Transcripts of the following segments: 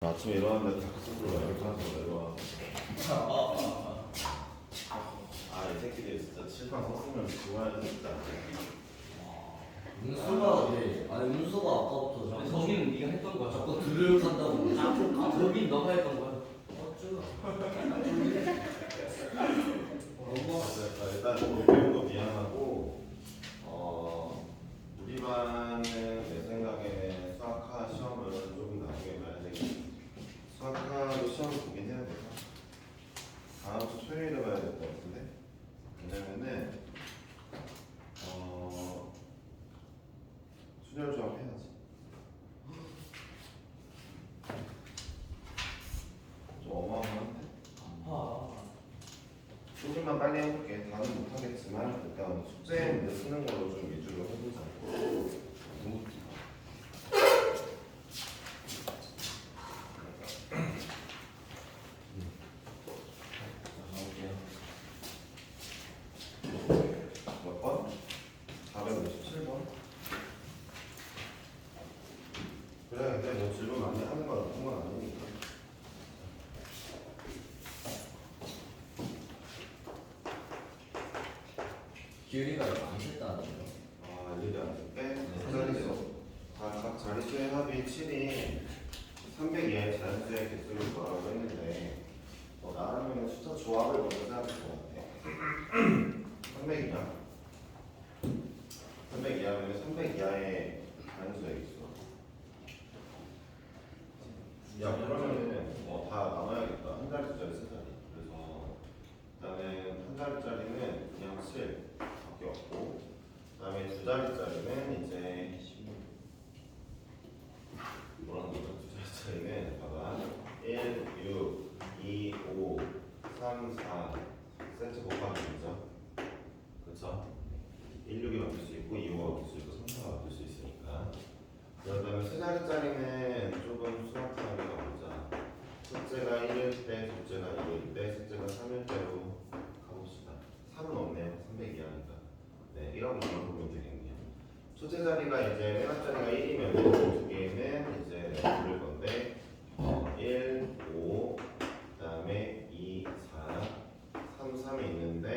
아침에 일어났는데 다크서클로 이렇게 하면서 내려와. 이 새끼들 진짜 칠판 썼으면 좋아야 진짜. 운수가 아니 운수가 아까부터 자꾸 저기는 네가 했던 거야. 자꾸 드르륵 한다고. 저긴 너가 했던 거야. 일단 배운 거 미안하고 우리 반은 내 생각에 수학과 시험을 조금 나중에 봐야 되겠지. 수학과도 시험을 보긴 해야 돼서 다음 주 토요일에 봐야 될 것 같은데. 왜냐면은 순열 조합 해야지. 좀 어마어마한데? 조금만 빨리 해볼게. 다는 못하겠지만 일단 숙제 문제 쓰는 걸로 좀 위주로 해보자. 몇 번? 457번? 그래, 근데 뭐 질문 많이 하는 거 나쁜 건 아니니까. 기울이가 안 됐다는 거. 일일이 안 쓸게. 각 자릿수의 합이 7이 300 이하의 자연수의 개수를 구하라고 했는데 나라면 숫자 조합을 먼저 생각할 것 같아. 300이냐? 300 이하면 300 이하의 자연수의 개수. 야, 그러면은 다 나눠야겠다. 한 자리짜리 세 자리. 그래서 일단은 한 자리짜리는 그냥 7밖에 없고, 그다음에 두 자리짜리는 이제 뭐라는 거죠? 두 자리짜리는 봐봐. 1, 6, 2, 5, 3, 4 세트 곱하기죠. 그렇죠? 1, 6이 바뀔 수 있고 2, 5가 바뀔 수 있고 3, 4가 바뀔 수 있으니까. 그다음에 세 자리짜리는 조금 수학하게 가보자. 첫째가 1일 때, 둘째가 2일 때, 셋째가 3일 때로 가봅시다. 3은 없네요. 300 이하니까. 네, 1하고 2만 보면 되겠네요. 첫째 자리가 이제 맨 앞자리가 1이면 두 개는 이제 내가 고를 건데 1, 5, 그 다음에 2, 4, 3, 3이 있는데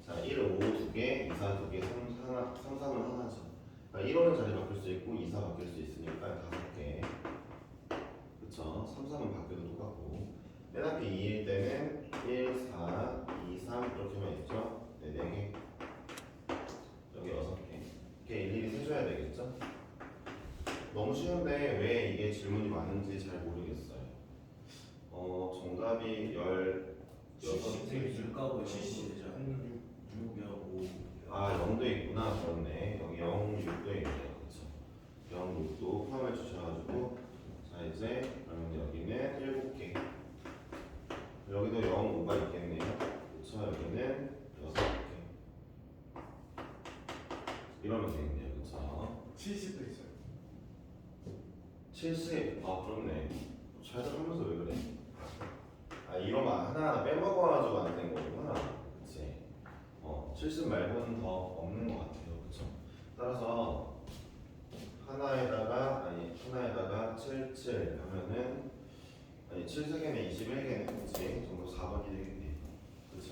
자 1, 5 두 개, 2, 4 두 개, 3, 3, 3은 하나죠. 1호는 자리 바뀔 수 있고 2, 4 바뀔 수 있으니까 5개. 그쵸? 3, 3은 바뀌어도 똑같고 맨 앞에 2일 때는 1, 4, 2, 3 이렇게만 있죠? 네, 4개. 여기 6개. 이렇게 일일이 세줘야 되겠죠? 너무 쉬운데 왜 이게 질문이 많은지 잘 모르겠어요. 정답이 16개. 물가고 0도 있구나. 그렇네. 여기 0, 6도 있네요. 그쵸? 0, 6도 포함해 주셔가지고 자 이제 그러면 여기는 7개. 여기도 0, 5가 있겠네요. 그쵸? 여기는 6개. 이러면 되겠네요. 그쵸? 70도 있어요. 70. 그렇네. 잘 하면서 왜 그래? 이러면 하나하나 빼먹어가지고 안 된 거구나. 그치? 70 말고는 더 없는 것 같아요. 그쵸? 따라서 하나에다가 77 하면은 7세개는 21개는 그치? 전부 4번이 되겠네요. 그쵸?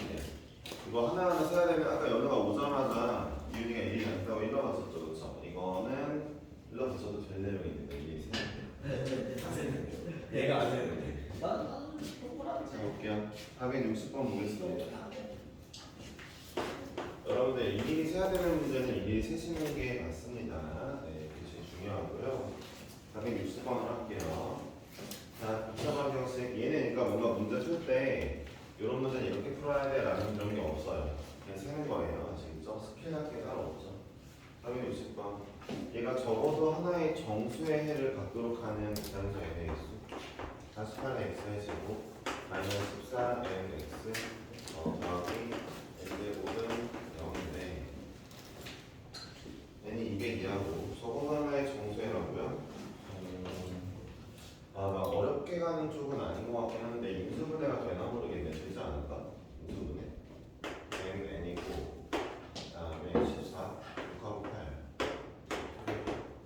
네. 이거 하나하나 써야 되면 아까 연우가 오자마자 유리가 일이 안다고 일러봤었죠. 그쵸? 이거는 일러봤어도 될 내용인데 일이 세는데 얘가 안 되는데. 자 볼게요. 460번 보겠습니다. 여러분들 일일이 세야 되는 문제는 일일이 세시는 게 맞습니다. 네, 그게 제일 중요하고요. 460번을 할게요. 자, 2차번 형식. 얘는 그러니까 뭔가 문제 풀 때 이런 문제는 이렇게 풀어야 돼 라는 그런 게 없어요. 그냥 세는 거예요. 아시겠죠? 스킬 할게 따로 없죠. 460번. 얘가 적어도 하나의 정수의 해를 갖도록 하는 부장자의 대수. 48의 x의 제곱 마이너스 14n x 더하기 n제곱은 0인데 n이 200 이하고 적어도 하나의 정수해라고요? 막 어렵게 가는 쪽은 아닌 것 같긴 한데 인수분해가 되나 모르겠네. 되지 않을까? 인수분해 n이고 그 다음에 14 6하고 8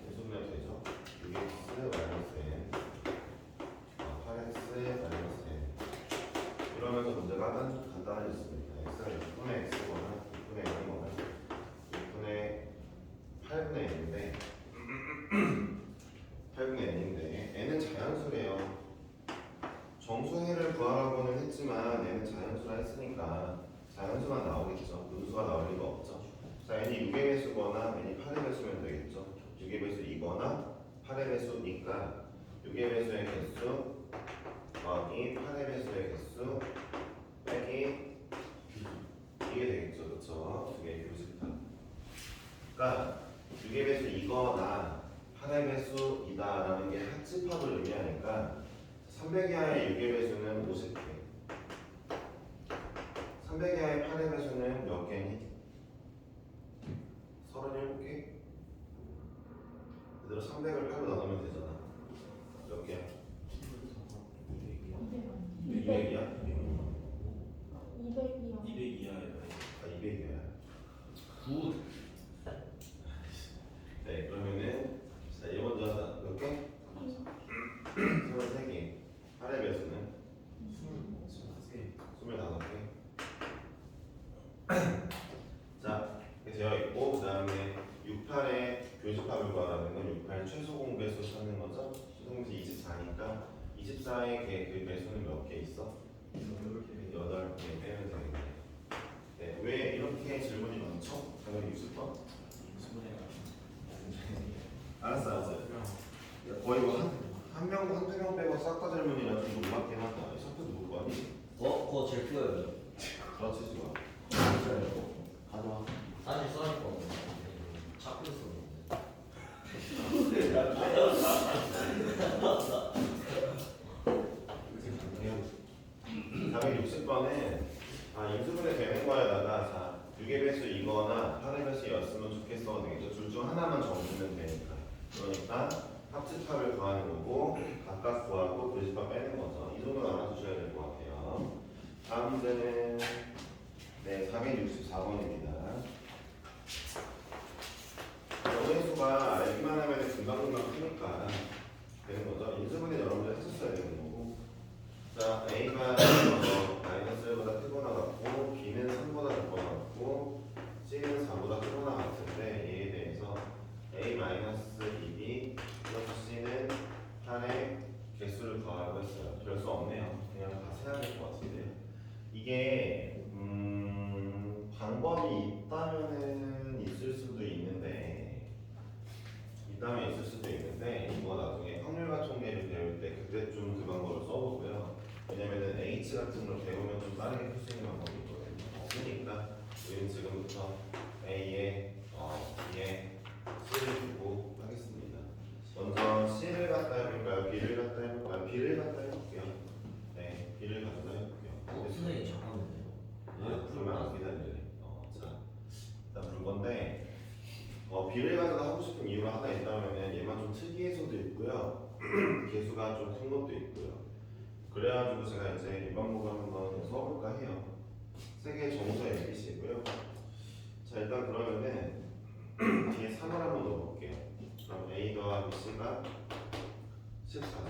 인수분해 되죠? 6x 마이너스 n 구하는 간단해졌습니다. x가 6분의 x거나 6분의 0이거나 6분의 8분의 n인데 8분의 n인데 n은 자연수래요. 정수해를 구하라고는 했지만 n은 자연수라 했으니까 자연수만 나오겠죠. 음수가 나올 리가 없죠. 자, n이 6의 배수거나 n이 8의 배수면 되겠죠. 6의 배수이거나 8의 배수니까 6의 배수의 개수 더하기 8의 배수의 개수 빼기 이게 되겠죠. 그렇죠? 두 개의 교집합. 그러니까 6의 배수이거나 8의 배수이다라는 게 합집합을 의미하니까 300 이하의 6의 배수는 50개 300 이하의 8의 배수는 몇 개니? 37개? 그대로 300을 8로 나누면 되잖아. 몇 개야? 200이야? 200이요. 200이하에 아 200이야. 굿. 네 그러면은 자 1번 하자. 몇 개? 33개 8의 배수는 25개 자 이렇게 되어 있고 그 다음에 68의 교집합을 구하라는 건 68 최소 공배수 찾는 거죠. 최소 공배수 24니까 24의 그 배수는 몇 개 있어? 8개 빼면 되겠네. 네, 왜 이렇게 질문이 많죠? 당연히 60번? 알았어. 거의 뭐한 명, 한두 명 빼고 싹 다 질문이라 좀 놀랍긴 하다. 셔츠 누구 거니? 그거 제일 크어요. 그렇지 좋아. 진짜요. 가져와. 사실 써니까 찾고 있었는데. 460번에 인수분해 되는 거에다가 자 6의 배수이거나 8의 배수였으면 좋겠어 되겠죠. 둘 중 하나만 정해주면 되니까. 그러니까 합집합을 구하는 거고 각각 구하고 교집합 빼는 거죠. 이 정도는 알아두셔야 될 것 같아요. 다음 문제는 네 464번입니다. 영의 수가 알기만 하면 금방금방 크니까 되는 거죠. 인수분해 여러분들 했었어야 되는 거고. 자, A가 마이너스 1보다 크거나 같고 B는 3보다 작거나 같고 C는 4보다 크거나 같은데 얘에 대해서 A 마이너스 2B 플러스 C는 8의 개수를 더하고 했어요. 별 수 없네요. 그냥 다 세야 될 것 같은데요. 이게 방법이 있다면은 있을 수도 있는데 이거 나중에 확률과 통계를 배울 때 그때 좀 그 방법을 써보고요. 왜냐면은 H 같은 걸 배우면 좀 빠르게 풀 수 있는 방법이 있거든요. 없으니까 우리는 지금부터 A에 B에 C를 두고 하겠습니다. 먼저 C를 갖다 해볼까요? B를 갖다 해볼까요? B를 갖다 해볼게요. 네, B를 갖다 해볼게요. 선생님 잠깐만요. 그러면 기다려요. 자, 일단 볼 건데 B를 가져다 하고 싶은 이유가 하나 있다면은 얘만 좀 특이해서도 있고요. 개수가 좀 큰 것도 있고요. 그래가지고 제가 이제 이 방법을 한번 써볼까 해요. 세 개의 정수 ABC고요. 자 일단 그러면은 뒤에 3을 한번 넣어볼게요. 그럼 A 더하기 C가 14죠.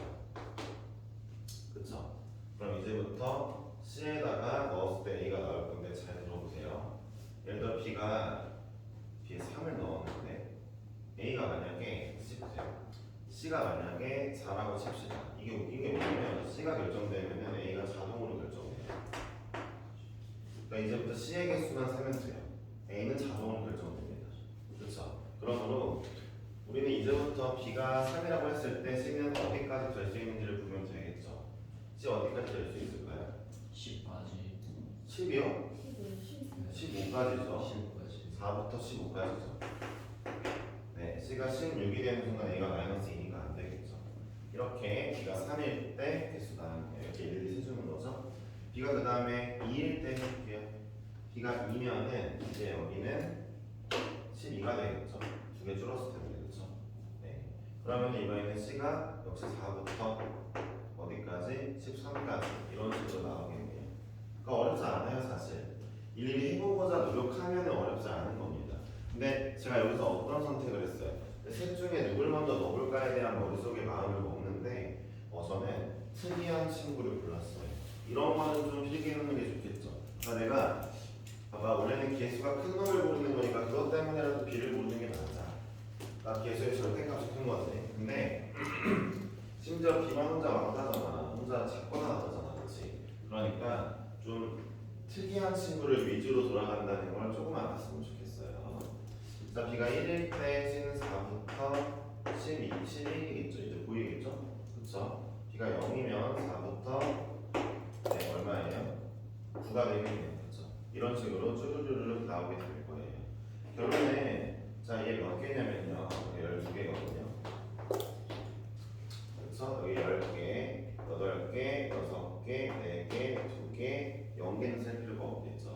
그쵸? 그럼 이제부터 C에다가 넣었을 때 A가 나올 건데 잘 들어보세요. 예를 들어 B가 B에 3을 넣었는데 A가 만약에 C가 만약에 4라고 칩시다. 이게 웃긴 게 뭐냐면 C가 결정되면 A가 자동으로 결정돼요. 그러니까 이제부터 C의 개수만 세면 돼요. A는 자동으로 결정됩니다. 그렇죠? 그러므로 우리는 이제부터 B가 3이라고 했을 때 C는 어디까지 될 수 있는지를 보면 되겠죠. C 어디까지 될 수 있을까요? 10까지. 10이요? 15까지죠. 15까지. 4부터 15까지죠. 네, C가 16이 되는 순간 A가 마이너스 2니까 안 되겠죠. 이렇게 B가 3일 때 개수다. 이렇게 일일이 세주는 거죠. B가 그 다음에 2일 때 해볼게요. B가 2면은 이제 여기는 12가 되겠죠. 두 개 줄었을 텐데, 그렇죠? 네. 그러면 이번에는 C가 역시 4부터 어디까지? 13까지 이런 식으로 나오겠네요. 그러니까 어렵지 않아요, 사실. 일일이 해보고자 노력하면 어렵지 않은 겁니다. 근데 제가 여기서 어떤 선택을 했어요? 셋 중에 누굴 먼저 넣어볼까에 대한 머릿속에 마음을 먹는데 저는 특이한 친구를 골랐어요. 이런 거는 좀 필기하는 게 좋겠죠. 그러니까 내가 봐봐 원래는 개수가 큰 놈을 고르는 거니까 그것 때문에라도 b를 고르는 게 맞아. 나 개수의 절대값이 큰 거지. 근데 심지어 b만 혼자 왕따잖아. 혼자 작거나 나타잖아, 그렇지? 그러니까 좀 특이한 친구를 위주로 돌아간다는 걸 조금 알았으면 좋겠어요. 자, b가 1일 때 c는 4부터 12, 11이겠죠. 이제 보이겠죠? 그쵸? b가 0이면 4부터 네, 얼마예요? 9가 되겠네요. 그쵸? 이런 식으로 쭈루루루 나오게 될 거예요. 결론에 자, 얘 몇 개냐면요. 12개거든요. 그쵸? 여기 10개, 8개, 6개, 4개, 2개, 0개는 쓸 필요가 없겠죠.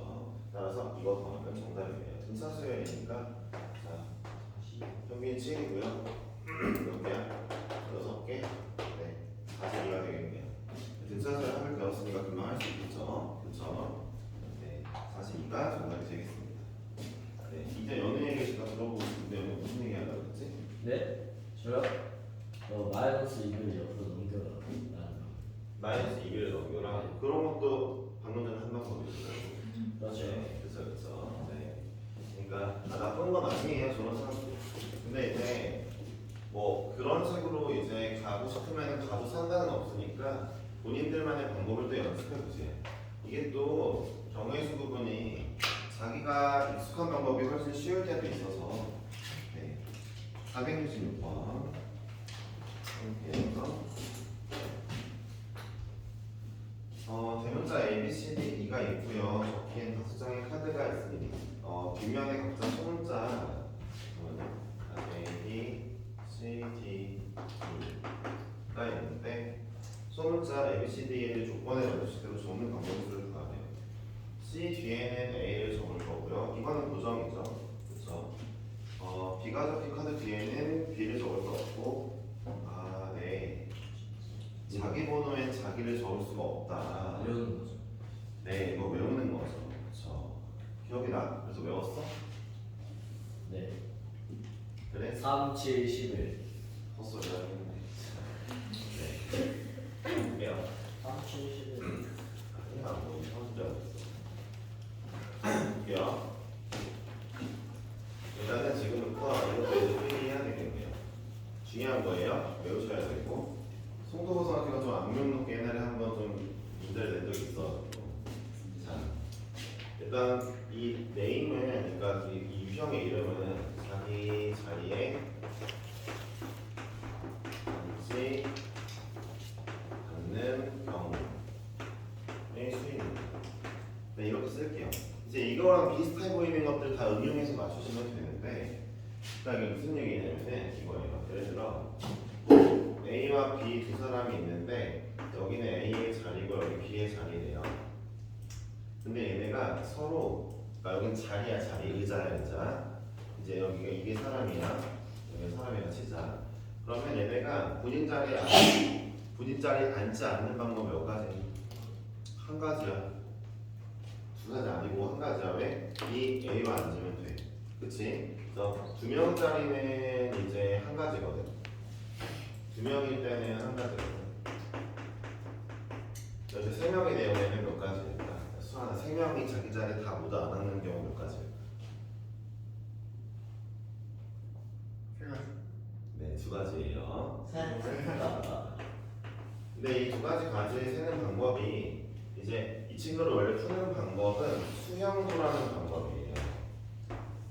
따라서 이거 더하면 정답이에요. 등차 수열이니까 자, 평균 7이고요. 몇 개야? 6개? 네, 42가 되겠네요. 등차 수열 합을 배웠으니까 금방 할 수 있겠죠. 그쵸? 네, 42가 정답이 되겠습니다. 네, 이제 연애 얘기가 들어보고 싶은데 오늘 무슨 얘기 하려고 그랬지? 네? 저요? 마이너스 2를 옆으로 넘겨라. 마이너스 2를 넘겨라. 그런 것도 방금 전에 한 방법이었어요. 그렇죠. 네, 그쵸. 네. 그러니까 나쁜 건 아니에요, 저런 사람도. 근데 이제 뭐 그런 식으로 이제 가고 싶으면 가도 상관은 없으니까 본인들만의 방법을 또 연습해 보세요. 이게 또 정의수 부분이 자기가 익숙한 방법이 훨씬 쉬울 때도 있어서 네. 466번 대문자 A, B, C, D, E가 있고요. 적힌 5장의 카드가 있으니 뒷면에 각자 소문자 A, B, C, D, E가 있는데 소문자 A, B, C, D의 조건에 맞추시대로 적는 방법을 구하래요. C 뒤에는 A를 적을 거고요. 이거는 고정이죠. 그렇죠? B가 적힌 카드 뒤에는 B를 적을 거 없고 네. 자기 번호엔 자기를 적을 수가 없다. 외우는 거죠. 네, 이거 외우는 거죠. 그렇죠. 기억이 나? 그래서 외웠어? 네. 그래? 3, 7, 11. 헛소리 하겠네. 네. 볼게요. 3, 7, 11. 아니야, 뭐 이상한 줄 알았어. 볼게요. 일단은 지금부터 이것도 이제 회의해야 되겠네요. 중요한 거예요. 외우셔야 되고. 송도고등학교가 좀 악명 높게 옛날에 한번 좀 문제를 낸 적이 있어. 자, 일단 이 네임은 그러니까 이 유형의 이름은 자기 자리에 앉지 않는 경우의 수입니다. 네, 이렇게 쓸게요. 이제 이거랑 비슷해 보이는 것들 다 응용해서 맞추시면 되는데, 그러니까 이게 무슨 얘기냐면은 이거예요. 예를 들어 A와 B 두 사람이 있는데 여기는 A의 자리고 여기 B의 자리래요. 근데 얘네가 서로 그러니까 여기는 자리야 자리, 의자야 의자. 이제 여기가 이게 사람이야, 여기 사람이야 치자. 그러면 얘네가 본인 자리에 앉지 않는 방법 몇 가지? 한 가지야. 두 가지 아니고 한 가지야. 왜? 이 A와 앉으면 돼. 그치? 그래서 두 명짜리는 이제 한 가지거든. 두 명일 때는 한 가지거든. 여기 세 명의 내용에는 몇 가지일까? 수하나 세 명이 자기 자리에 다 모두 안 앉는 경우 몇 가지일까? 네, 두 가지예요. 근데 이 두 가지 가지에 세는 방법이 이제 이 친구를 원래 푸는 방법은 수형도라는 방법이에요.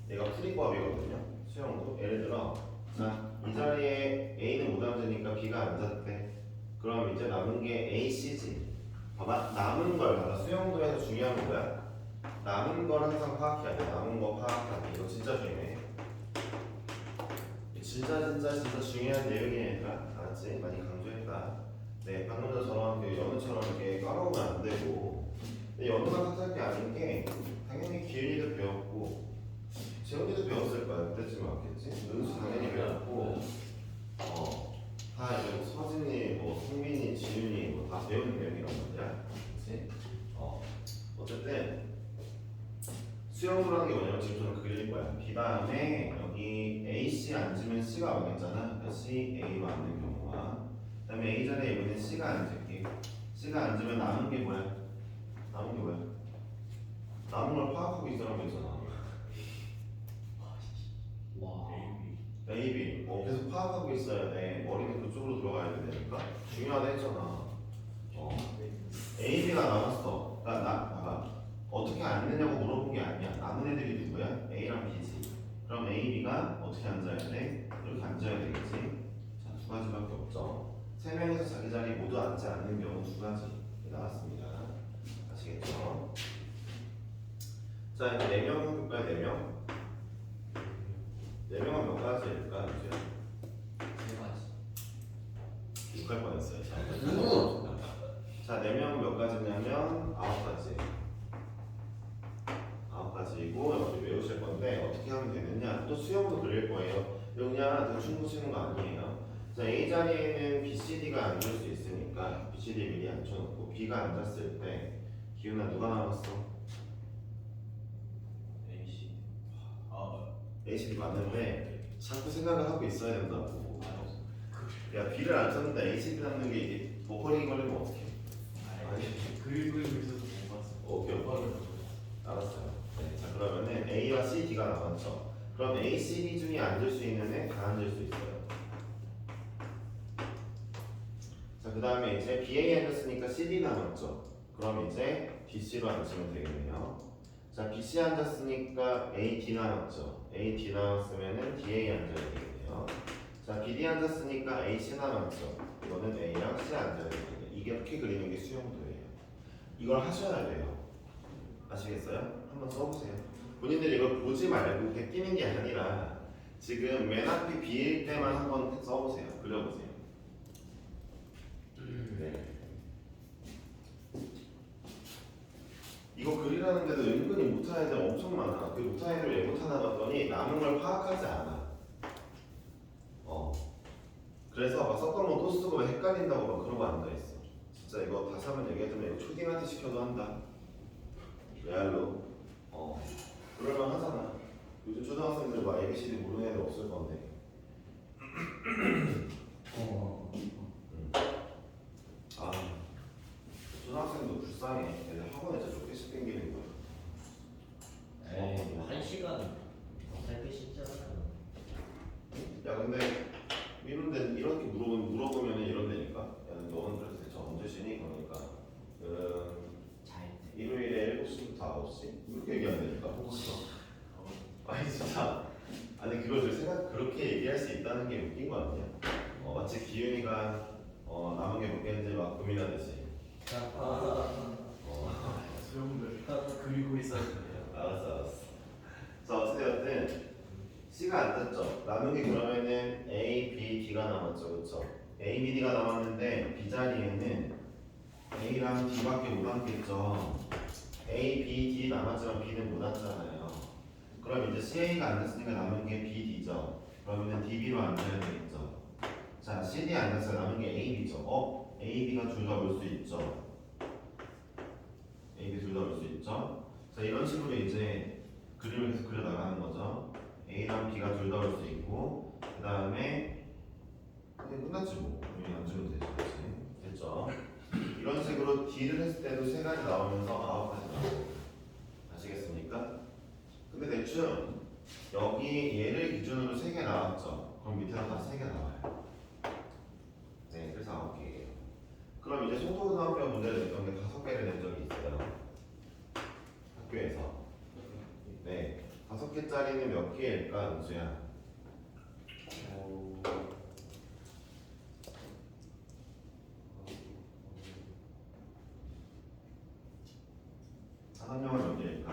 얘가 풀이법이거든요. 수형도. 예를 들어 자, 이 자리에 A는 못 앉으니까 B가 앉았대. 그럼 이제 남은 게 A, C지. 봐봐, 남은 걸 봐봐. 수형도에서 중요한 건 뭐야? 남은 걸 항상 파악해야 돼. 남은 거 파악하기. 이거 진짜 중요해. 진짜 중요한 내용이야 얘들아. 알았지? 많이 강조했다. 네, 방금 전처럼 그 연우처럼 이렇게 까먹으면 안 되고. 근데 연우가 탓할 게 아닌 게 당연히 기윤이도 배웠고 재훈이도 배웠을 거야. 그때쯤 왔겠지? 은수 당연히 배웠고 다 이제 뭐 서진이, 뭐 성민이, 지윤이 뭐 다 배우는 내용이란 말이야. 그치? 어쨌든 수영도라는 게 뭐냐면 지금 저는 그릴 거야. B 다음에 여기 A, C 앉으면 C가 오겠잖아. C, A와 앉는 경우와 그 다음에 A 자리에 여기는 C가 앉을게. C가 C가 앉으면 남은 게 뭐야? 남은 게 뭐야? 남은 걸 파악하고 있으라고 했잖아. 와. A, B. 계속 파악하고 있어야 돼. 머리는 그쪽으로 들어가야 되니까. 중요하다 했잖아. A, B가 남았어. 봐봐. 어떻게 앉느냐고 물어본 게 아니야. 남은 애들이 누구야? A랑 B지. 그럼 A, B가 어떻게 앉아야 돼? 이렇게 앉아야 되겠지. 자, 두 가지밖에 없죠. 세 명이서 자기 자리 모두 앉지 않는 경우 두 가지 나왔습니다. 아시겠죠? 자, 이제 네 명 볼까요? 네 명. 네 명은 몇 가지일까? 이제 세 가지. 욕할 뻔했어요. 누구? 자, 네 명은 몇 가지냐면 9가지. 9가지이고 여러분들 외우실 건데 어떻게 하면 되느냐? 또 수영도 그릴 거예요. 이거 그냥 대충 보시는 거 아니에요. 자, A 자리에는 B, C, D가 앉을 수 있으니까 B, C, D 미리 앉혀놓고 B가 앉았을 때 기훈아 누가 나왔어? A, C. A, C, D 맞는데 자꾸 생각을 하고 있어야 된다고. 야, B를 안 썼는데 A, C, D 남는 게 이게 버퍼링이 걸리면 어떡해? 그리고 있어서 못 봤어. 오케이. 알았어요. 네, 자, 그러면은 A와 C, D가 나왔죠. 그럼 A, C, D 중에 앉을 수 있는 애 다 앉을 수 있어요. 자, 그 다음에 이제 BA 앉았으니까 CD 남았죠. 그럼 이제 BC로 앉으면 되겠네요. 자, BC 앉았으니까 AD 남았죠. AD 남았으면은 DA 앉아야 되겠네요. 자, BD 앉았으니까 AC 남았죠. 이거는 A랑 C 앉아야 되겠네요. 이게 이렇게 그리는 게 수용도예요. 이걸 하셔야 돼요. 아시겠어요? 한번 써보세요. 본인들이 이걸 보지 말고 그냥 끼는 게 아니라 지금 맨 앞이 B일 때만 한번 써보세요. 그려보세요. 네. 이거 그리라는데도 은근히 못하는 애들 엄청 많아. 그 못하는 애들 왜 못하나 봤더니 남은 걸 파악하지 않아. 그래서 막 섞어놓은 또 쓰고 막 헷갈린다고 막 그러고 앉아있어. 진짜 이거 다시 한번 얘기해주면 이거 초딩한테 시켜도 한다. 레알로. 그럴만 하잖아. 요즘 초등학생들 막 ABCD 모르는 애들 없을 건데. 아, 초등학생도 불쌍해. 애들 학원에 진짜 쫓기씩 땡기는 거야. 에이, 1시간 살기 쉽잖아요. 야, 근데 이렇게 물어보면 이런 데니까. 야, 너는 그래서 대체 언제 쉬니? 그러니까 잘 때. 일요일에 7시부터 9시 이렇게 얘기한다니까. 아니 진짜. 아니 그걸 그렇게 얘기할 수 있다는 게 웃긴 거 아니야? 마치 기윤이가 남은 게 몇 개인지 막 고민하듯이. 수영들 그리고 있어야 돼요. 알았어. 자, 어찌되었든 C가 안 떴죠. 남은 게 그러면은 A, B, D가 남았죠, 그렇죠? A, B, D가 남았는데 B 자리에는 A랑 D밖에 못 앉겠죠. A, B, D 남았지만 B는 못 앉잖아요. 그럼 이제 CA가 앉았으니까 남은 게 B, D죠. 그러면은 D, B로 앉아야 되겠죠. 자, CD 앉았어요. 남은 게 A, B죠. A, B가 둘 다 올 수 있죠. A, B 둘 다 올 수 있죠. 자, 이런 식으로 이제 그림을 계속 그려 나가는 거죠. A랑 B가 둘 다 올 수 있고, 그 다음에 끝났지 뭐. 여기 앉으면 되죠. 그치? 됐죠? 이런 식으로 D를 했을 때도 세 가지 나오면서 9가지 나오고. 아시겠습니까? 근데 대충 여기 얘를 기준으로 3개 나왔죠. 그럼 밑에도 다 3개 나와요. 네, 그래서 9개예요. 그럼 이제 소도고등학교 문제를 냈던 게 5개를 낸 적이 있어요. 학교에서. 네, 5개짜리는 몇 개일까, 은수야? 5명은 몇 개일까?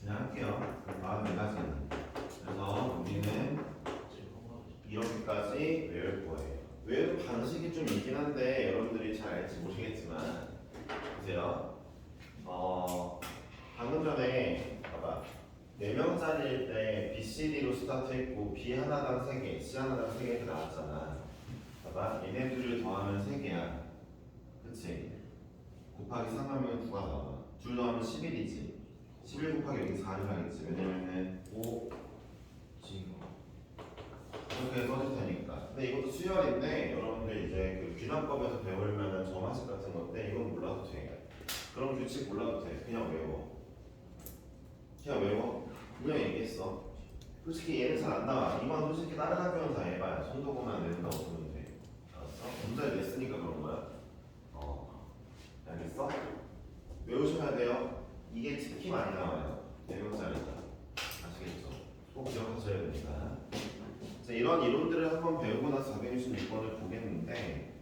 그냥 할게요. 44가지는. 그래서 우리는 이렇게까지 외울 거예요. 외우는 방식이 좀 있긴 한데 여러분들이 잘 알지 모르겠지만 보세요. 방금 전에 봐봐. 4명짜리일 때 B, C, D로 스타트했고 B 하나당 3개, C 하나당 3개 이렇게 나왔잖아. 봐봐. 얘네들을 더하면 3개야. 그치? 곱하기 3하면 9가 나와. 둘 더하면 11이지. 11 곱하기 여기 4를 하겠지. 왜냐면은 5 이렇게 써줄 테니까. 근데 이것도 수열인데 여러분들 이제 그 돼. 그럼 규칙 몰라도 돼. 그냥 외워. 그냥 외워. 분명히 얘기했어. 솔직히 얘는 잘 안 나와. 이건 솔직히 다른 학교는 다 해봐요. 손도 보면 안 된다고 보면 돼. 알았어? 문제를 냈으니까 그런 거야. 알겠어? 외우셔야 돼요. 이게 특히 많이 나와요. 4명짜리다. 아시겠죠? 꼭 기억하셔야 됩니다. 자, 이런 이론들을 한번 배우고 나서 466번을 보겠는데,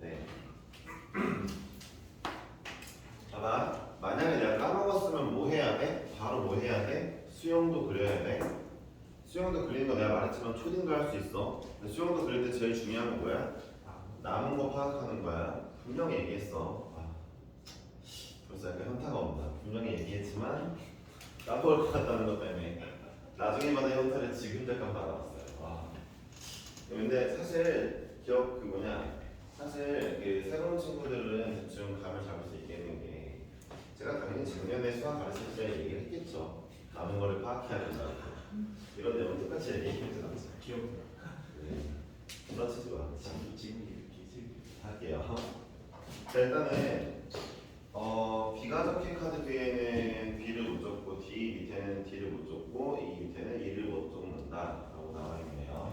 네. 봐봐. 만약에 내가 까먹었으면 뭐 해야 돼? 바로 뭐 해야 돼? 수영도 그려야 돼. 수영도 그리는 거 내가 말했지만 초딩도 할 수 있어. 근데 수영도 그릴 때 제일 중요한 건 뭐야? 남은 거 파악하는 거야. 분명히 얘기했어. 벌써 약간 현타가 온다. 분명히 얘기했지만 까먹을 것 같다는 것 때문에 나중에 받은 현타를 지금 잠깐 받아봤어요. 근데 사실 기억 그 뭐냐, 사실 그 새로운 친구들은 대충 감을 잡을 수 있겠는 게, 제가 당연히 작년에 수학 가르칠 때 얘기를 했겠죠. 남은 거를 파악해야 된다고. 이런 내용 똑같이 얘기했죠. 기억나. 네. 부러치지 마. 지금 이렇게 슬피. 할게요. 자, 일단은 B가 적힌 카드 뒤에는 B를 못 적고 D 밑에는 D를 못 적고 E 밑에는 E를 못 적는다 라고 나와 있네요.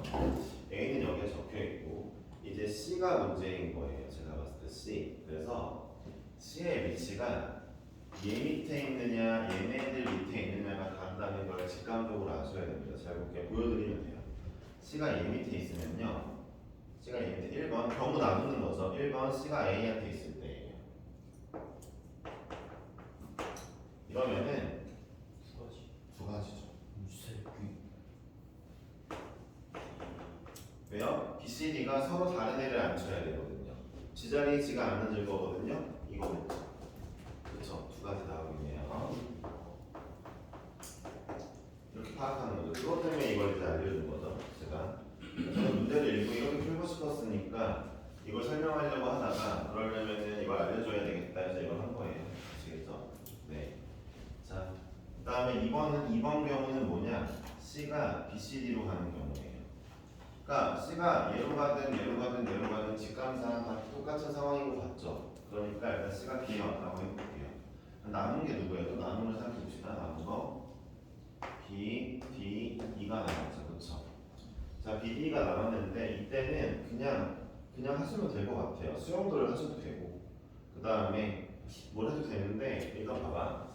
A는 여기에 적혀 있고, 이제 C가 문제인 거예요. 제가 봤을 때 C. 그래서 C의 위치가 얘 밑에 있느냐 얘네들 밑에 있느냐가 다르다는 걸 직감적으로 아셔야 됩니다. 제가 이렇게 보여드리면 돼요. C가 얘 밑에 있으면요, C가 얘 밑에 1번 경우 나누는 거죠. 1번 C가 A한테 있을 때예요. 이러면은 두 가지죠. 왜요? B, C, D가 서로 다른 애를 앉혀야 되거든요. 지자리에 G가 안 앉을 거거든요. 이거는 그렇죠. 두 가지 나오겠네요. 이렇게 파악하는 거죠. 그것 때문에 이걸 이제 알려준 거죠. 제가 저는 문제를 읽고 이렇게 풀고 싶었으니까 이걸 설명하려고 하다가, 그러려면은 이걸 알려줘야 되겠다 해서 이걸 한 거예요. 아시겠죠? 네. 자, 그다음에 2번 경우는 뭐냐? C가 B, C, D로 가는 경우예요. 그러니까 C가 얘로 가든 얘로 가든 얘로 가든 직감상 다 똑같은 상황인 것 같죠? 그러니까 일단 C가 B에 왔다고 해볼게요. 남은 게 누구예요? 또 남은 걸 생각해 봅시다. 남은 거 B, D, E가 남았죠, 그렇죠? 자, B, D가 남았는데 이때는 그냥 하시면 될 것 같아요. 수영도를 하셔도 되고, 그 다음에 뭘 해도 되는데, 일단 봐봐.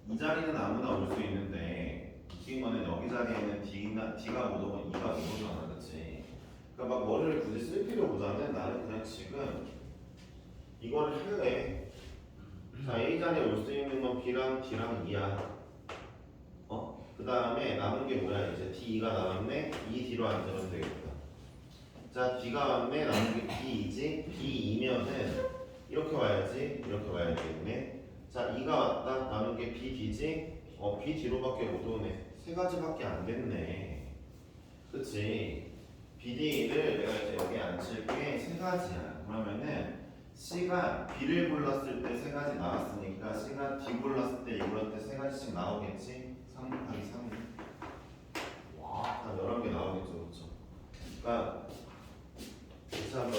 이 자리는 아무나 올 수 있는데 웃긴 거는 여기 자리에는 D가 못 오고 E가 못 오잖아, 그렇지? 그러니까 막 머리를 굳이 쓸 필요보다는 나는 그냥 지금 이거를 할래. 자, A 자리에 올 수 있는 건 B랑 D랑 E야. 그 다음에 남은 게 뭐야? 이제 D, E가 남았네. E, D로 앉으면 되겠다. 자, D가 왔네. 남은 게 B, E지? B, E면은 이렇게 와야지. 이렇게 와야 되겠네. 자, E가 왔다. 남은 게 B, D지? B, D로밖에 못 오네. 세 가지밖에 안 됐네. 그치? B, D를 내가 이제 여기 앉힐 게 세 가지야. 그러면은 C가 B를 골랐을 때 세 가지 나왔으니까 C가 D 골랐을 때, 이걸 때 세 가지씩 나오겠지? 3 곱하기 3이. 와, 11개 나오겠죠, 그렇죠? 그러니까 다시 한번,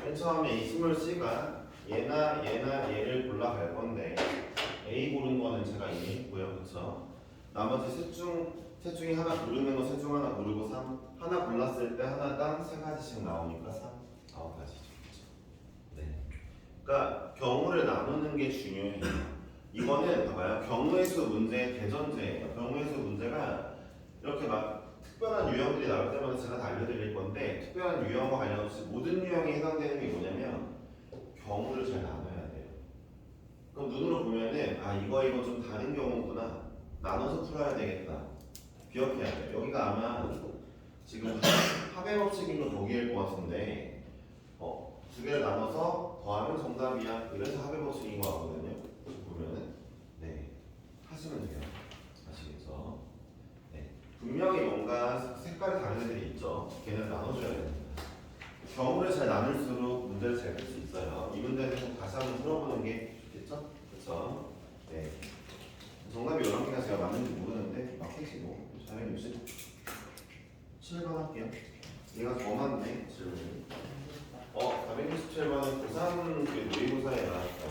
맨 처음에 이 스몰 C가 얘나 얘를 골라갈 건데, A 고른 거는 제가 이미 했고요, 그렇죠? 나머지 셋 중에 하나 고르는 거, 셋 중 하나 고르고 3, 하나 골랐을 때 하나당 세 가지씩 나오니까 3, 9가지죠. 네. 그러니까 경우를 나누는 게 중요해요. 이거는 봐봐요. 경우의 수 문제의 대전제예요. 경우의 수 문제가 이렇게 막 특별한 유형들이 나올 때마다 제가 다 알려드릴 건데, 특별한 유형과 관련없이 모든 유형이 해당되는 게 뭐냐면 경우를 잘 나눠야 돼요. 그럼 눈으로 보면은 이거 좀 다른 경우구나. 나눠서 풀어야 되겠다. 기억해야 돼요. 여기가 아마 지금 합의 법칙인 건 거기일 것 같은데, 두 개를 나눠서 더하면 정답이야. 그래서 합의 법칙인 것 같거든요. 보면은 네, 하시면 돼요. 아시겠죠? 네, 분명히 뭔가 색깔이 다른 애들이 있죠. 걔네를 나눠줘야 됩니다. 경우를 잘 나눌수록 문제를 잘 풀 수 있어요. 이 문제는 다시 한번 풀어보는 게 좋겠죠? 그렇죠? 네. 정답이 11개가 제가 맞는지 모르는데 막 택시고 467번 할게요. 얘가 더 많네. 467 27번은 고3 그 모의고사에 나왔던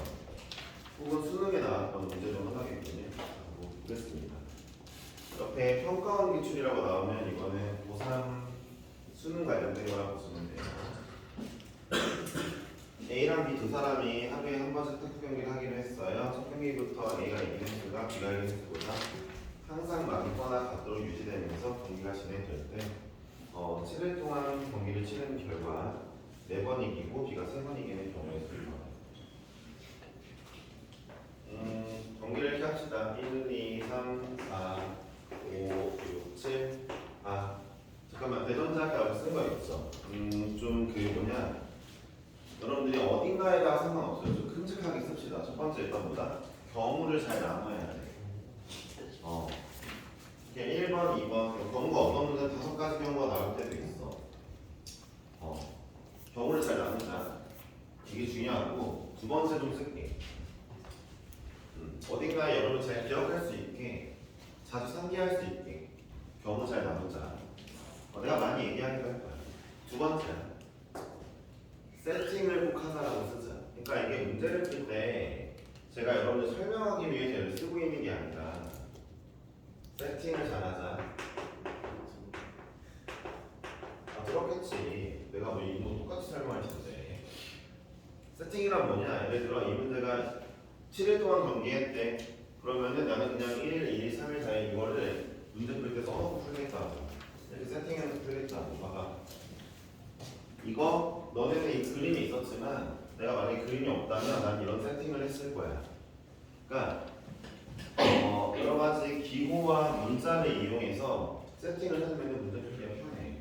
혹은 수능에 나왔던 문제 중 하나겠군요. 하고 보겠습니다. 옆에 평가원 기출이라고 나오면 이거는 고3 수능 관련된 거라고 보시면 돼요. A랑 B 두 사람이 하루에 한 번씩 탁구 경기를 하기로 했어요. 첫 경기부터 A가 이기는 수가 B가 이기는 수보다 항상 많거나 같도록 유지되면서 경기가 진행될 때 7일 동안 경기를 치른 결과 4번 이기고 B가 3번 이기는 경우의 수를 경기를 이렇게 합시다. 1, 2, 3, 4, 5, 6, 7 잠깐만 대전자가 쓴 거 있죠? 좀 그게 뭐냐 여러분들이 어딘가에다가 상관없어요. 좀 큼직하게 씁시다. 첫 번째 일단 뭐다? 경우를 잘 나눠야 돼. 이렇게 1번, 2번 경우가 어떤 문제는 5가지 경우가 나올 때도 있어. 경우를 잘 나누자. 이게 중요하고 두 번째 좀 쓸게. 어딘가에 여러분 잘 기억할 수 있게 자주 상기할 수 있게 경우 잘 나누자. 내가 많이 얘기하기도 할 거야. 두 번째 세팅을 꼭 하자라고 쓰자. 그러니까 이게 문제를 풀 때 제가 여러분들 설명하기 위해 얘를 쓰고 있는 게 아니라 세팅을 잘하자. 그렇겠지. 내가 뭐 이거 똑같이 설명할 텐데. 세팅이란 뭐냐? 예를 들어 이 문제가 7일 동안 경기했대. 그러면은 나는 그냥 1일, 2일, 3일, 4일 이거를 문제 풀 때 써놓고 풀겠다고. 이렇게 세팅해서 풀겠다고. 봐봐. 이거 너네는 이 그림이 있었지만 내가 만약에 그림이 없다면 난 이런 세팅을 했을 거야. 그러니까 여러 가지 기호와 문자를 이용해서 세팅을 해주면 문제 풀기가 편해.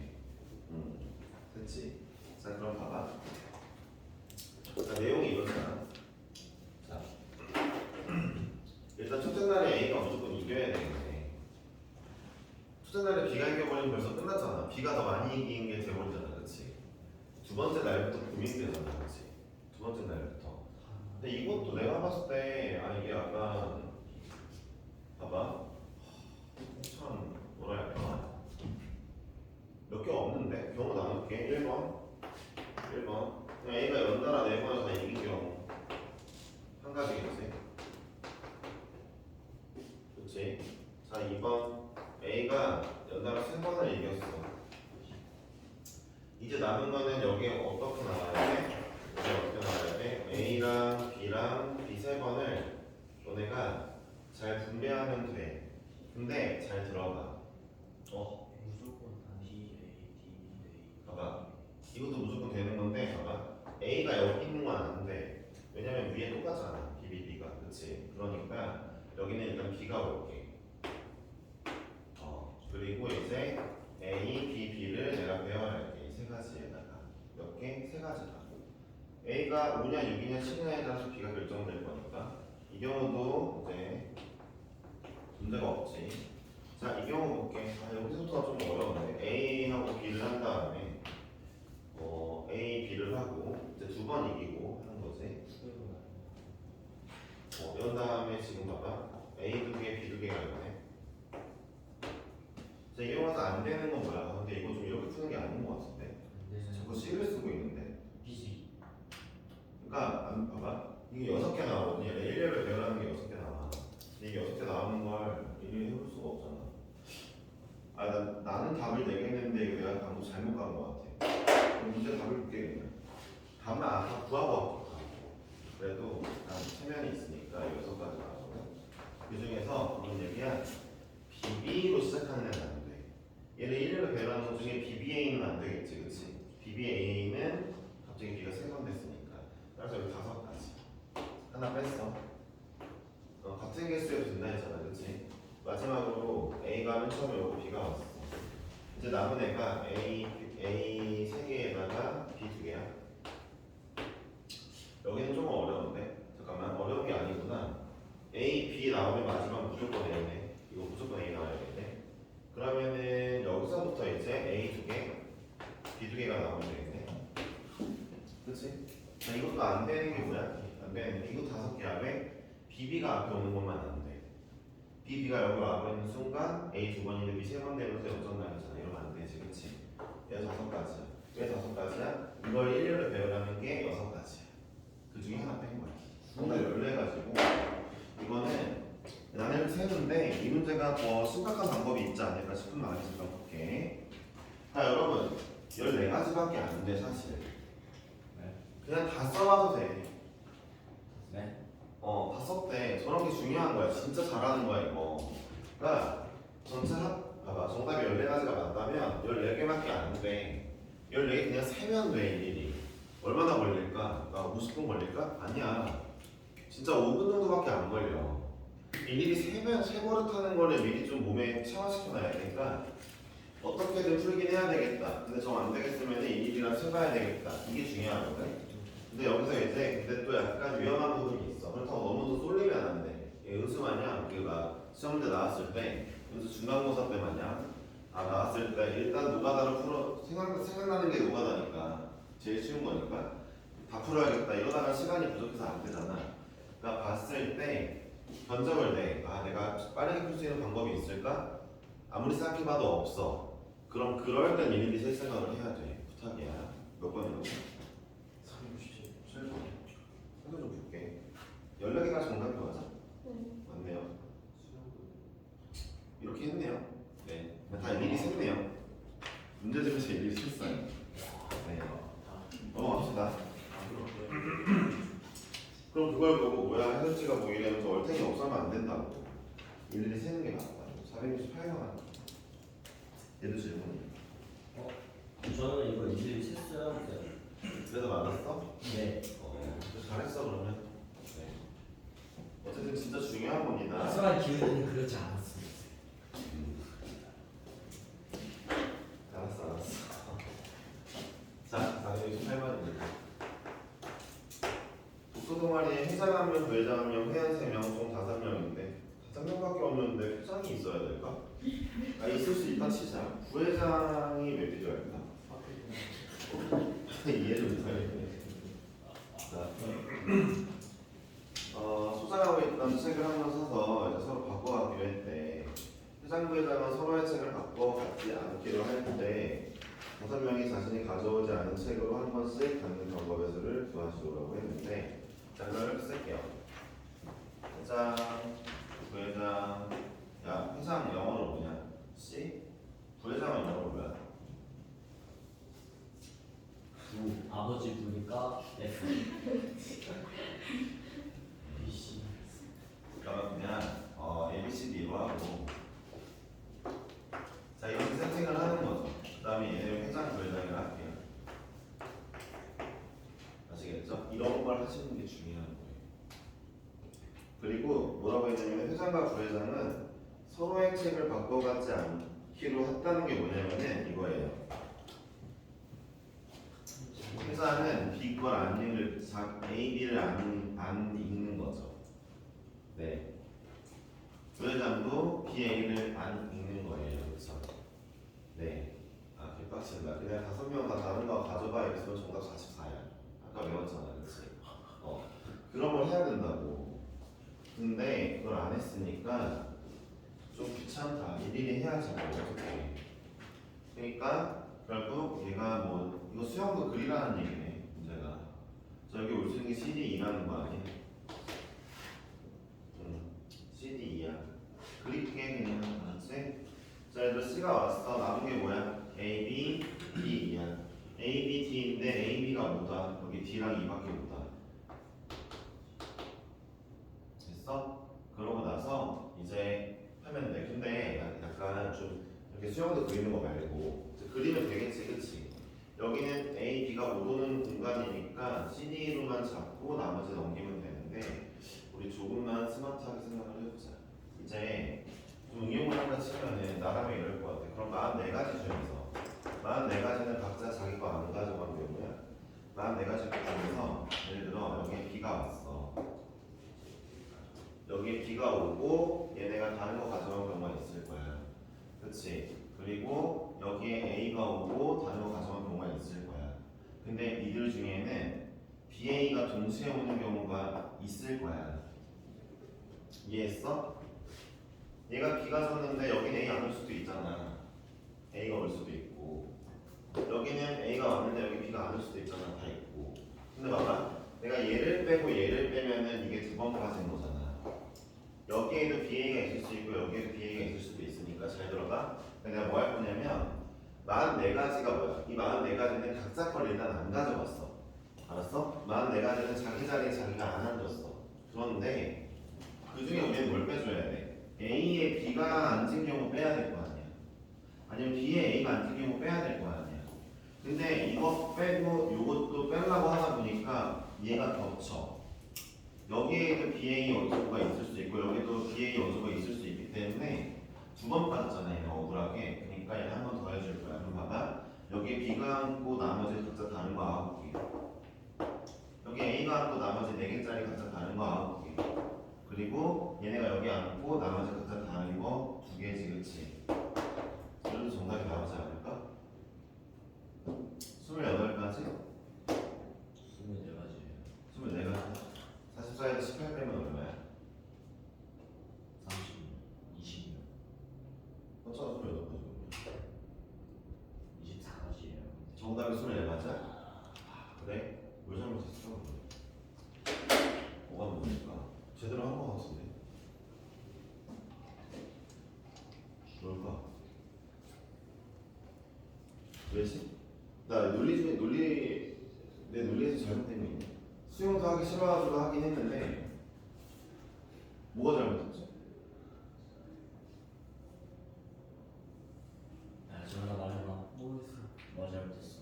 됐지? 자 그럼 봐봐. 자 내용이 이렇잖아. 자 일단 첫째 날에 A가 무조건 이겨야 되는데 첫째 날에 B가 이겨버리면 벌써 끝났잖아. B가 더 많이 이긴 게 돼버리잖아. 그렇지? 두 번째 날부터 고민되잖아. 그렇지? 두 번째 날부터. 근데 이것도 내가 봤을 때 이게 약간 봐봐. 참 뭐랄까 몇 개 없는데 경우 나눌게. 1번 그냥 A가 연달아 4번을 다 이긴 경우 한 가지겠지. 그렇지? 자 2번 A가 연달아 3번을 이겼어. 이제 남은 거는 여기에 어떻게 나와야 돼? 여기 어떻게 나와야 돼? A랑 B랑 B 3번을 너네가 잘 분배하면 돼. 근데 잘 들어봐. 무조건 다시 A, D, A. 봐봐. 이것도 무조건 되는 건데 봐봐. A가 여기 있는 건 안 돼. 왜냐면 위에 똑같잖아. B, B, B가. 그치? 그러니까 여기는 일단 B가 올게. 그리고 이제 A, B, B를 내가 배열할게. 이 세 가지에다가. 몇 개? 세 가지다. A가 5냐, 6이냐, 7이냐에 따라서 B가 결정될 거니까 이 경우도 이제 문제가 없지. 자, 이 경우 볼게. 여기서부터가 좀 어려운데 A하고 B를 한 다음에 A, B를 하고 이제 2번 이기고 하는 거지. 이런 다음에 지금 봐봐. A 2개, B 2개가 있네. 자, 이 경우에서 안 되는 건 뭐야? 근데 이거 좀 이렇게 푸는 게 아닌 것 같은데. 자꾸 C를 쓰고 있는데. BC. 그러니까 봐봐. 이게 6개 나오거든요. 일렬을 배열하는 게 6개 나와. 근데 이게 6개 나오는 걸 일일이 해볼 수가 없잖아. 나는 답을 내겠는데 이거 내가 방금 잘못 간 것 같아. 그럼 문제 답을 볼게 그냥. 답은 다 구하고 왔고. 그래도 난 체면이 있으니까 6가지 나오거든. 그 중에서 방금 얘기한 BB로 시작하는 애는 안 돼. 얘를 일렬로 배열하는 것 중에 BBA는 안 되겠지, 그렇지? BBA는 갑자기 B가 3번 됐으니까. 따라서 여기 5가지. 하나 뺐어. 같은 개수여도 된다 했잖아, 그렇지? 마지막으로 A가 맨 처음에 오고 B가 왔어. 이제 남은 애가 A 3개에다가 B 2개야. 여기는 조금 어려운데? 잠깐만, 어려운 게 아니구나. A, B 나오면 마지막 무조건 A네. 이거 무조건 A 나와야겠네. 그러면은 여기서부터 이제 A 2개, B 2개가 나오면 되겠네. 그치? 자, 이것도 안 되는 게 뭐야? 안 되는 게 이거 5개야. 왜? BB가 앞에 오는 것만 안 돼. BB가 여기 와버리는 순간 A 2번인데 B 3번 되면서 역전당이잖아. 이러면 안 되지, 그치? 얘 5가지야. 왜 5가지야? 이걸 일렬로 배열하는 게 6가지. 문제가 더 심각한 방법이 있지 않을까 싶은 마음이 들어볼게. 자, 여러분 14가지밖에 안 돼 사실. 네. 그냥 다 써봐도 돼. 네. 다 썼대. 저런 게 중요한 거야. 진짜 잘하는 거야 이거. 그러니까 전체 봐봐. 정답이 14가지가 맞다면 14개밖에 안 돼. 14개 그냥 세면 돼 일일이. 얼마나 걸릴까? 50분 걸릴까? 아니야. 진짜 5분 정도밖에 안 걸려. 일일이 세 버릇 하는 거를 미리 좀 몸에 체화시켜놔야 되니까 어떻게든 풀긴 해야 되겠다. 근데 정 안 되겠으면 일일이랑 세봐야 되겠다. 이게 중요하거든. 근데 여기서 이제 근데 또 약간 위험한 부분이 있어. 그렇다고 너무 쏠리면 안 돼. 은수 마냥 막 시험 문제 나왔을 때 은수 중간고사 때 마냥 나왔을 때 일단 노가다로 풀어 생각나는 게 노가다니까 제일 쉬운 거니까 다 풀어야겠다. 이러다가 시간이 부족해서 안 되잖아. 그러니까 봤을 때 견적을 내. 내가 빠르게 풀 수 있는 방법이 있을까? 아무리 생각해봐도 없어. 그럼 그럴 땐 일일이 셀 생각을 해야 돼. 부탁이야. 몇 번이라고? 37. 7번. 생각 좀 볼게. 14개가 정답이 맞아? 맞네요. 이렇게 했네요. 네. 다 일일이 셌네요. 문제집에서 일일이 셌어요. 네. 넘어갑시다. 그럼 그걸 보고 뭐야 해설지가 뭐 이러면서 얼탱이 없으면 안 된다고. 일일이 세는 게 맞다. 468번. 얘도 질문이야. 저는 이거 일일이 셌어요. 그래도 맞았어? 네. 잘했어 그러면. 네. 어쨌든 진짜 중요한 겁니다. 하지만 기회는 그렇지 않았습니다. 알았어. 자, 468번입니다. 독서 동아리에 회장 1명, 부회장 1명, 회원 3명, 총 5명인데 5명밖에 없는데 회장이 있어야 될까? 있을 수 있다 치자. 부회장이 몇 비율일까? 이해 좀 못하겠네. 자, 소장하고 있던 책을 한 권 사서 이제 서로 바꿔가기로 했대. 회장, 부회장은 서로의 책을 바꿔갖지 않기로 할 때 5명이 자신이 가져오지 않은 책으로 한 권씩 갖는 방법의 수를 구하시오라고 했는데, 자, 그럼 이렇게 쓸게요. 회장, 부회장, 야, 회장 영어로 뭐냐? C? 부회장은 영어로 뭐야? 아버지 부니까 F. BC. 그러면 그냥 A, B, C, D로 하고, 자, 이렇게 세팅을 하는 거죠. 그 다음에 얘는 회장, 부회장이라 할게요. 아시겠죠? 이런 걸 하시는 게 중요한 거예요. 그리고 뭐라고 했냐면 회장과 부회장은 서로의 책을 바꿔가지 않기로 했다는 게 뭐냐면은 이거예요. 회장은 B 걸 안 읽을, A, B를 안 읽는 거죠. 네. 부회장도 B, A를 안 읽는 거예요. 그렇죠? 네. 개빡친다. 그냥 5명 다 다른 거 가져봐. 이랬으면 정답 44야. 아까 외웠잖아. 그렇지? 그런 걸 해야 된다고. 근데 그걸 안 했으니까 좀 귀찮다. 일일이 해야지 뭐 어떻게. 그러니까 결국 얘가 뭐 이거 수영도 그리라는 얘기네. 문제가. 자, 여기 올 수 있는 게 CD2라는 거 아니야? CD2야. 그릴게 그냥. 알았지? 자, 얘들 C가 왔어. 남은 게 뭐야? A, B, D야. A, B, D인데 A, B가 뭐다? 여기 D랑 E밖에 없다. 됐어? 그러고 나서 이제 하면 돼. 근데 약간 좀 이렇게 수영도 그리는 거 말고 그리면 되겠지, 그치? 여기는 A, B가 못 오는 공간이니까 CD로만 잡고 나머지 넘기면 되는데 우리 조금만 스마트하게 생각을 해보자. 이제 좀 응용을 한다 치면은 나라면 이럴 것 같아. 그럼 44가지 중에서 44가지는 각자 자기 거 안 가져간 경우야. 44가지 중에서 예를 들어 여기에 B가 왔어. 여기에 B가 오고 얘네가 다른 거 가져간 경우가 있을 거야. 그치? 그리고 여기에 A가 오고 다른 거 가져간 경우가 있을 거야. 근데 이들 중에는 BA가 동시에 오는 경우가 있을 거야. 이해했어? 얘가 B가 졌는데 여긴 A 안 올 수도 있잖아. A가 올 수도 있고 여기는 A가 왔는데 여기 B가 안 올 수도 있잖아. 다 있고. 근데 봐봐, 내가 얘를 빼고 얘를 빼면은 이게 두 번 빠진 거잖아. 여기에도 BA가 있을 수 있고 여기에도 BA가 있을 수도 있으니까 잘 들어가. 내가 뭐 할 거냐면 44가지가 뭐야? 이 44가지는 각자 걸 일단 안 가져갔어. 알았어? 44가지는 자기 자리에 자기가 안 앉았어. 그런데 그 중에 우리는 뭘 빼줘야 돼? A에 B가 앉은 경우 빼야 될 거 아니야. 아니면 B에 A가 앉은 경우 빼야 될 거 아니야. 근데 이거 빼고 이것도 빼려고 하다 보니까 얘가 겹쳐. 여기에도 BA 연소가 있을 수 있고 여기도 BA 연소가 있을 수 있기 때문에 두 번 빠졌잖아 얘는 억울하게. 그러니까 얘는 한 번 더 해줄 거야. 그럼 봐봐. 여기에 B가 앉고 나머지 각자 다른 거 9개. 여기 A가 앉고 나머지 4개짜리 각자 다른 거 9개. 그리고 얘네가 여기 앉고 나머지 각자 다른 거 2개지, 그치? 그래도 정답이 나오지 않을까? 28가지? 24가지. 24가지. 44에서 18 빼면 얼마야? 30, 20, 어쩌다 28가지. 24가지예요. 정답이 24맞아? 그래? 뭘 잘못했어? 뭐가 문제일까? 제대로 한 거 같은데. 뭘까? 왜지? 나 내 논리에서 잘못된 거 있네. 수영도 하기 싫어가지고 하긴 했는데 뭐가 잘못했지? 야, 전화 말해봐. 모르겠어. 뭐가 잘못했어?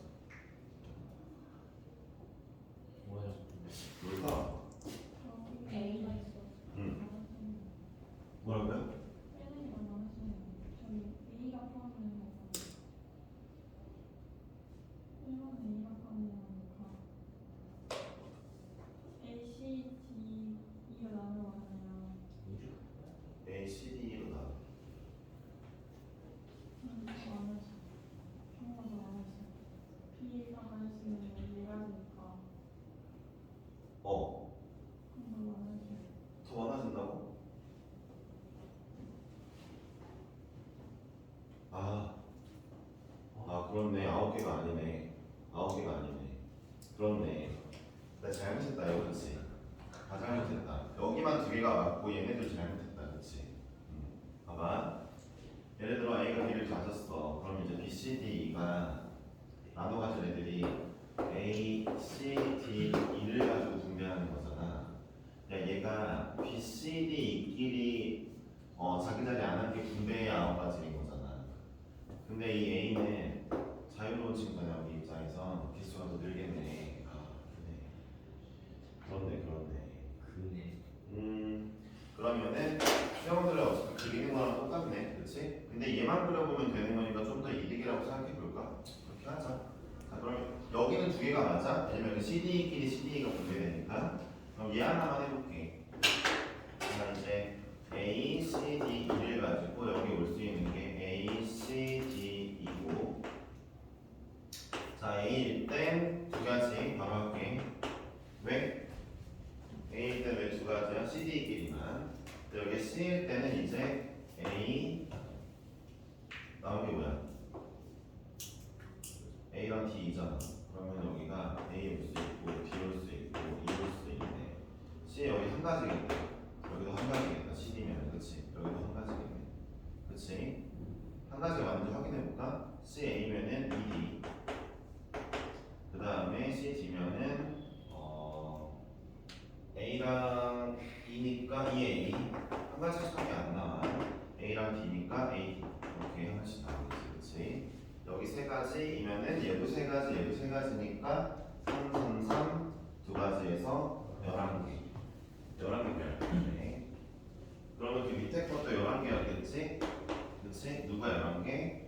뭐가 잘못했어? 뭘까? A가 있어. 응. 뭐라고요? 빼는 거 많았어요. 저희 A가 포함되는 거. 1번 A가 포함되는 거니까. A, C, D, E가 나오는 거잖아요. A, C, D로 나. 많았어. 한번 더 많았어. B가 가있으면 4가지니까. 어. 한번 많았어. 더 많아진다고? 그렇네. 9개가 아니네. 9개가 아니네. 그렇네. 나 잘못했다, 이거 그치? 다 잘못했다. 여기만 2개가 맞고 얘네들 잘못했다, 그치? 봐봐. 예를 들어 A가 B를 가졌어. 그럼 이제 B, C, D가 나눠 가진 애들이 A, C, D, E를 가지고 분배하는 거잖아. 야, 얘가 B, C, D, E끼리 자기 자리 안 앉게 분배해야 9가지인 거잖아. 근데 이 A는 자유로운 친구냐 우리 입장에서 개수가 더 늘겠네. 그렇네. 그러면은 수영들을 어차피 그리는 거랑 똑같네, 그렇지? 근데 얘만 그려보면 되는 거니까 좀 더 이득이라고 생각해 볼까? 그렇게 하자. 자, 그럼 여기는 2개가 맞아? 왜냐면 CD끼리 CD가 분배되니까. 그럼 얘 하나만 해볼게. 자, 이제 A, C, D, E를 가지고 여기 올 수 있는 게 A, C, D, E고. 자, A일 땐 2가지 바로 할게. 왜? A일 땐 왜 2가지야? CD끼리만. 여기 C일 때는 이제 A 나온 게 뭐야? A랑 D이잖아. 그러면 여기가 A 올 수 있고 D 올 수 있고 E 올 수 있네. C 여기 한 가지겠네. 여기도 한 가지겠다. CD면 그치? 여기도 한 가지겠네. 그치? 한 가지 완전 확인해 볼까? C A면은 ED. 그 다음에 C D면은 A랑 E니까 EA. 한 가지밖에 안 나와. A랑 D니까 AD. 이렇게 하나씩 나오겠지, 그치? 여기 3가지이면은 얘도 3가지, 얘도 3가지니까 3, 3, 3, 2가지에서 11개. 11개 빼야겠네. 그러면 그 밑에 것도 11개였겠지? 그치? 누가 11개?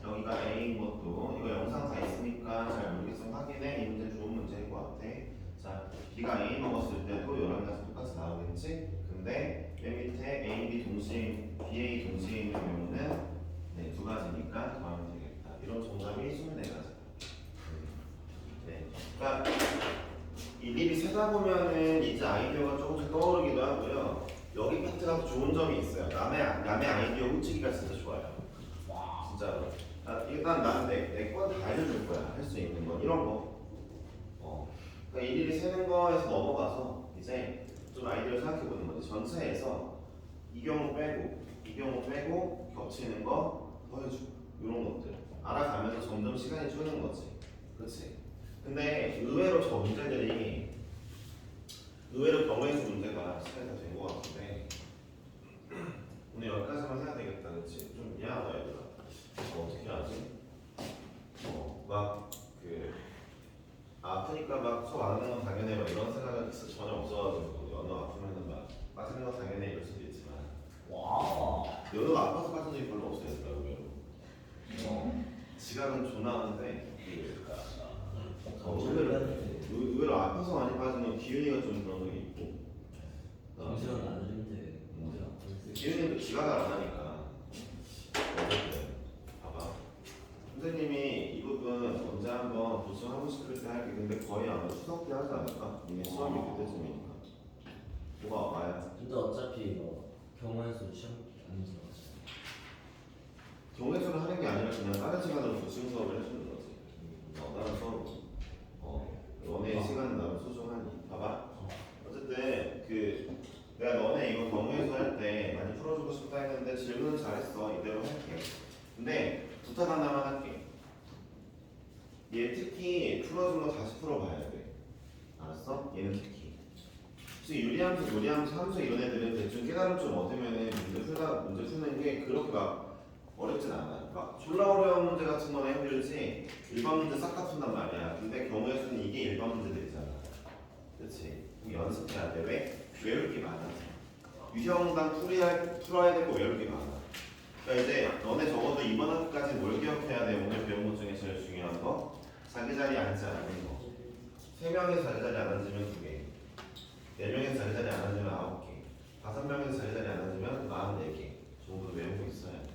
여기가 A인 것도 이거 영상 다 있으니까 잘 모르겠으면 확인해. 이 문제 좋은 문제인 것 같아. 자, B가 A 먹었을 때도 11가지 똑같이 나오겠지? 근데 맨 밑에 A, B 동시에 BA 동시에 있는 경우는 네, 2가지니까 더하면 되겠다. 이런 정답이 24가지. 네. 그러니까 일일이 세다 보면은 이제 아이디어가 조금씩 떠오르기도 하고요. 여기 파트가 좋은 점이 있어요. 남의 아이디어 훔치기가 진짜 좋아요. 진짜로. 일단 나는 내 건 다 알려줄 거야. 할 수 있는 건 이런 거. 그러니까 일일이 세는 거에서 넘어가서 이제 좀 아이디어를 생각해 보는 거지. 전체에서 이 경우 빼고 겹치는 거 더해주고 이런 것들 알아가면서 점점 시간이 줄는 거지. 그렇지? 근데 의외로 저 문제들이 의외로 경우에서 문제가 시간이 다 된 것 같은데 오늘 여기까지만 해야 되겠다. 그렇지? 좀 미안하다 얘들아. 어떻게 하지? 막그 아프니까 막 수업 안 하는 건 당연해 막 이런 생각은 전혀 없어가지고 연어 아프면은 막 빠지는 건 당연해 이럴 수도 있지만 와. 연어가 아파서 빠진 적이 별로 없어요 얘들아 의외로. 지각은 존나 하는데 의외로 아파서 많이 빠지면 기윤이가 좀 그런 적이 있고 정신은 안 들린데 문제 안 기윤이도 지각을 안 하니까 어쨌든 봐봐 선생님이 이 부분 언제 한번 보충하고 싶을 때 할게. 근데 거의 아마 추석 때 하지 않을까? 이미 수업이 그때쯤이니까 뭐가 와야 근데 어차피 뭐 경우에서 시험 안 들어가지. 경우에서는 하는 게 아니라 그냥 다른 시간으로 보충 수업을 해주는 거지. 다른 수업으로 너네 시간은 나름 소중하니 봐봐. 어쨌든 내가 너네 이거 경우에서 할 때 많이 풀어주고 싶다 했는데 질문은 잘했어. 이대로 할게. 근데 부탁 하나만 할게. 얘 특히 풀어준 거 다시 풀어봐야 돼. 알았어? 얘는 특히. 솔직히 유리함수, 요리함수, 함수 이런 애들은 대충 깨달음 좀 얻으면은 문제 푸는 게 그렇게 막 어렵진 않아. 막 졸라 어려운 문제 같은 거는 힘들지 일반 문제 싹 다 푼단 말이야. 근데 경우에서는 이게 일반 문제들이잖아. 그렇지? 연습해야 돼. 왜? 외울 게 많아. 유형당 풀어야 되고 외울 게 많아. 그러니까 이제 너네 적어도 이번 학기까지 뭘 기억해야 돼? 오늘 배운 것 중에 제일 중요한 거 자기 자리에 앉지 않는 거. 3명이 자기 자리에 안 앉으면 2개, 4명이 자기 자리에 안 앉으면 9개, 5명이 자기 자리에 안 앉으면 44개 정도 외우고 있어야 돼.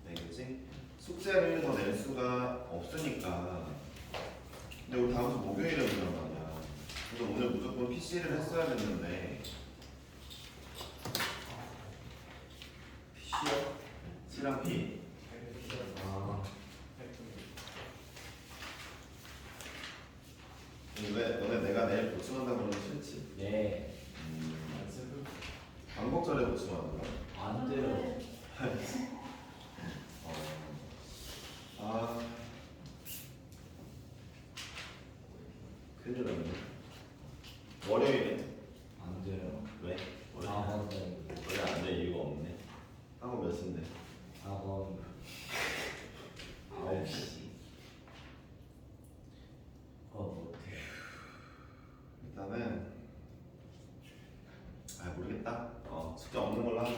네, 그치? 숙제를 더 낼 수가 없으니까. 근데 우리 다음 주 목요일에 오는 말이야. 그래서 오늘 무조건 PC를 했어야 됐는데 PC요? C랑 P. 아. 너네 내가 내일 보충한다고 그러면 싫지? 네. 광복절에 보충하는 거야? 안 돼요. 아 큰일 났네. 월요일에 안 돼요. 왜? 학원 원래 안 될 이유가 없네. 학원 몇 시인데? 학원 9시. 못해. 일단은 모르겠다. 숙제 없는 걸로 하자.